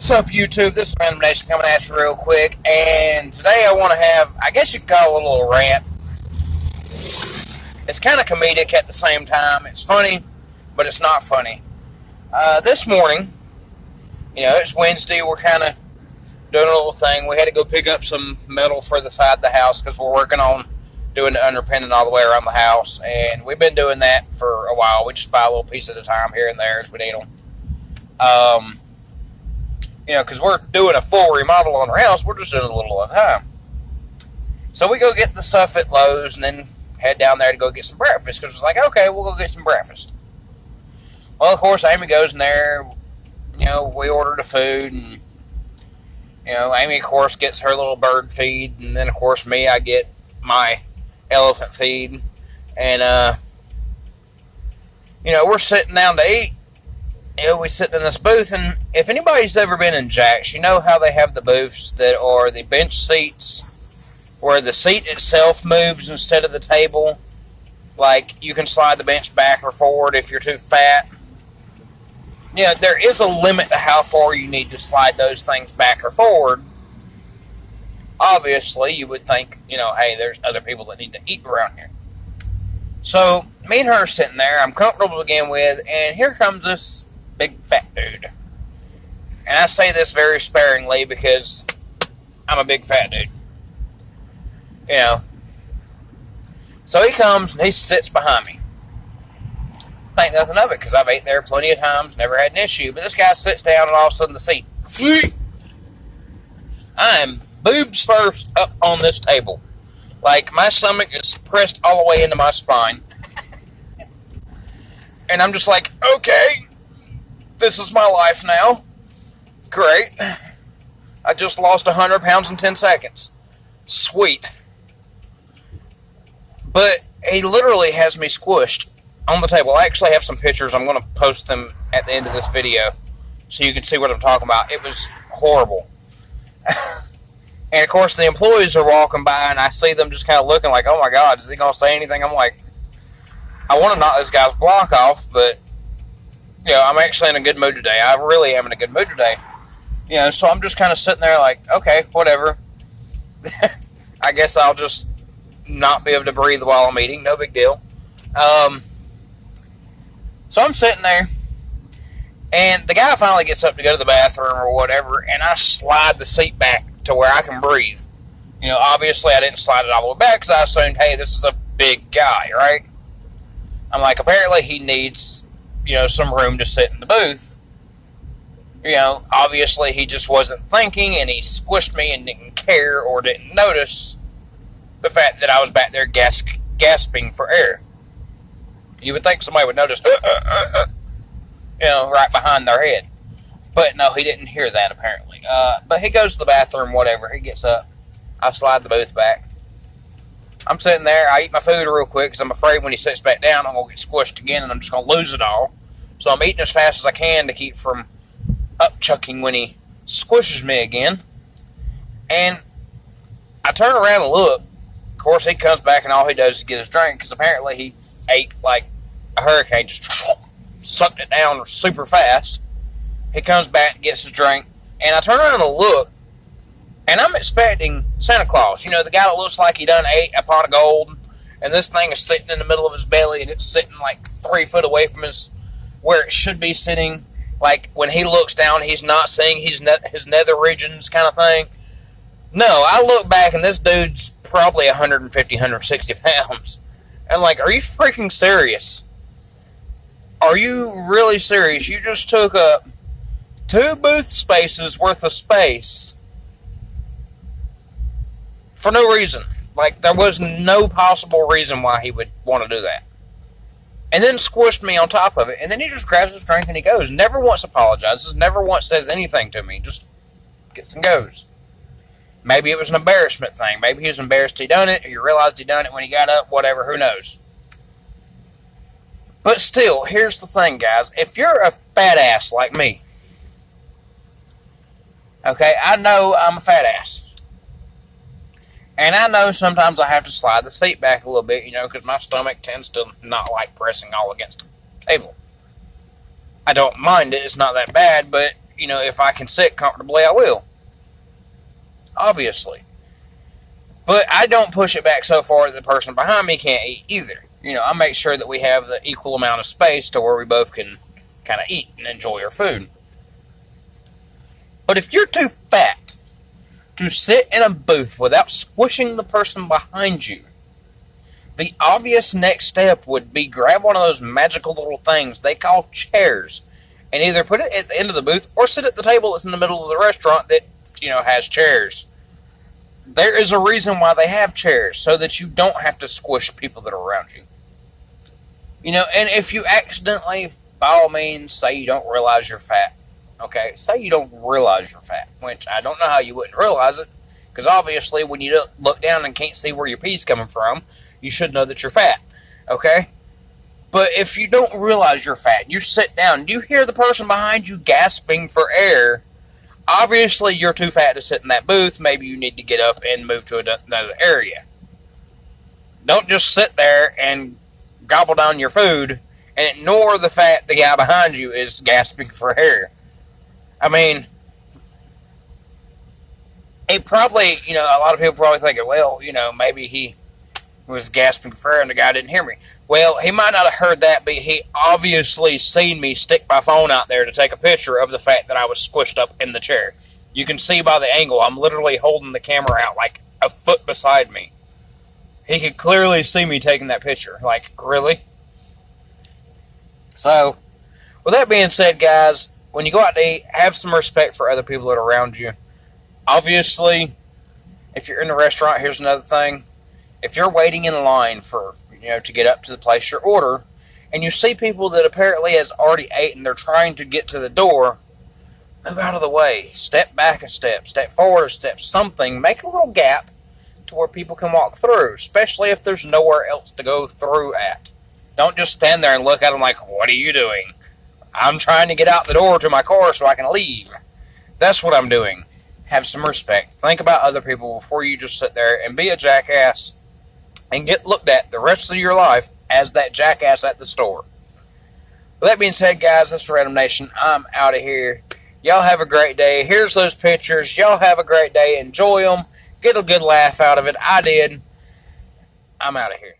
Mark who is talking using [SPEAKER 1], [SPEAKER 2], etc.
[SPEAKER 1] What's up, YouTube? This is Random Nation coming at you real quick, and today I want to have, I guess you could call it a little rant. It's kind of comedic at the same time. It's funny, but it's not funny. This morning, it's Wednesday. We're kind of doing a little thing. We had to go pick up some metal for the side of the house because we're working on doing the underpinning all the way around the house, and we've been doing that for a while. We just buy a little piece at a time here and there as we need them. Because we're doing a full remodel on our house, we're just doing a little at a time. So we go get the stuff at Lowe's and then head down there to go get some breakfast, because it's like, okay, we'll go get some breakfast. Well, of course, Amy goes in there, we order the food, and, Amy, of course, gets her little bird feed, and then, of course, me, I get my elephant feed, and, we're sitting down to eat. We sit in this booth, and if anybody's ever been in Jack's, you know how they have the booths that are the bench seats, where the seat itself moves instead of the table. Like, you can slide the bench back or forward if you're too fat. There is a limit to how far you need to slide those things back or forward. Obviously, you would think, hey, there's other people that need to eat around here. So, me and her are sitting there, I'm comfortable to begin with, and here comes this big fat dude. And I say this very sparingly because I'm a big fat dude. So he comes and he sits behind me. Think nothing of it, because I've ate there plenty of times, never had an issue. But this guy sits down and all of a sudden the seat, I am boobs first up on this table. Like, my stomach is pressed all the way into my spine. And I'm just like, okay, this is my life now. Great. I just lost 100 pounds in 10 seconds. Sweet. But he literally has me squished on the table. I actually have some pictures. I'm going to post them at the end of this video so you can see what I'm talking about. It was horrible. And, of course, the employees are walking by, and I see them just kind of looking like, oh, my God, is he going to say anything? I'm like, I want to knock this guy's block off, but, I'm actually in a good mood today. I really am in a good mood today. So I'm just kind of sitting there like, okay, whatever. I guess I'll just not be able to breathe while I'm eating. No big deal. So I'm sitting there, and the guy finally gets up to go to the bathroom or whatever, and I slide the seat back to where I can breathe. Obviously I didn't slide it all the way back because I assumed, hey, this is a big guy, right? I'm like, apparently he needs, some room to sit in the booth. Obviously he just wasn't thinking, and he squished me and didn't care or didn't notice the fact that I was back there gasping for air. You would think somebody would notice, right behind their head. But no, he didn't hear that, apparently. But he goes to the bathroom, whatever. He gets up. I slide the booth back. I'm sitting there. I eat my food real quick because I'm afraid when he sits back down, I'm going to get squished again and I'm just going to lose it all. So I'm eating as fast as I can to keep from upchucking when he squishes me again. And I turn around and look. Of course, he comes back and all he does is get his drink, because apparently he ate like a hurricane, just sucked it down super fast. He comes back, gets his drink, and I turn around and look, and I'm expecting Santa Claus. The guy that looks like he done ate a pot of gold, and this thing is sitting in the middle of his belly, and it's sitting like 3 foot away from where it should be sitting. Like, when he looks down, he's not seeing his nether regions kind of thing. No, I look back, and this dude's probably 150, 160 pounds. And I'm like, are you freaking serious? Are you really serious? You just took up 2 booth spaces worth of space for no reason. Like, there was no possible reason why he would want to do that. And then squished me on top of it. And then he just grabs his drink and he goes. Never once apologizes. Never once says anything to me. Just gets and goes. Maybe it was an embarrassment thing. Maybe he was embarrassed he done it, or he realized he done it when he got up. Whatever. Who knows? But still, here's the thing, guys. If you're a fat ass like me, okay, I know I'm a fat ass. And I know sometimes I have to slide the seat back a little bit, because my stomach tends to not like pressing all against the table. I don't mind it. It's not that bad, but, if I can sit comfortably, I will. Obviously. But I don't push it back so far that the person behind me can't eat either. I make sure that we have the equal amount of space to where we both can kind of eat and enjoy our food. But if you're too fat to sit in a booth without squishing the person behind you, the obvious next step would be grab one of those magical little things they call chairs and either put it at the end of the booth or sit at the table that's in the middle of the restaurant that, has chairs. There is a reason why they have chairs, so that you don't have to squish people that are around you. And if you accidentally, by all means, say you don't realize you're fat. Okay, say you don't realize you're fat, which I don't know how you wouldn't realize it, because obviously when you look down and can't see where your pee's coming from, you should know that you're fat. Okay? But if you don't realize you're fat, you sit down, you hear the person behind you gasping for air, obviously you're too fat to sit in that booth. Maybe you need to get up and move to another area. Don't just sit there and gobble down your food and ignore the fact the guy behind you is gasping for air. I mean, it probably, a lot of people probably think, well, maybe he was gasping for air and the guy didn't hear me. Well, he might not have heard that, but he obviously seen me stick my phone out there to take a picture of the fact that I was squished up in the chair. You can see by the angle, I'm literally holding the camera out like a foot beside me. He could clearly see me taking that picture. Like, really? So, with that being said, guys, when you go out to eat, have some respect for other people that are around you. Obviously, if you're in a restaurant, here's another thing. If you're waiting in line for, to get up to the place your order, and you see people that apparently has already ate and they're trying to get to the door, move out of the way. Step back a step. Step forward a step. Something. Make a little gap to where people can walk through, especially if there's nowhere else to go through at. Don't just stand there and look at them like, what are you doing? I'm trying to get out the door to my car so I can leave. That's what I'm doing. Have some respect. Think about other people before you just sit there and be a jackass and get looked at the rest of your life as that jackass at the store. With that being said, guys, that's Random Nation. I'm out of here. Y'all have a great day. Here's those pictures. Y'all have a great day. Enjoy them. Get a good laugh out of it. I did. I'm out of here.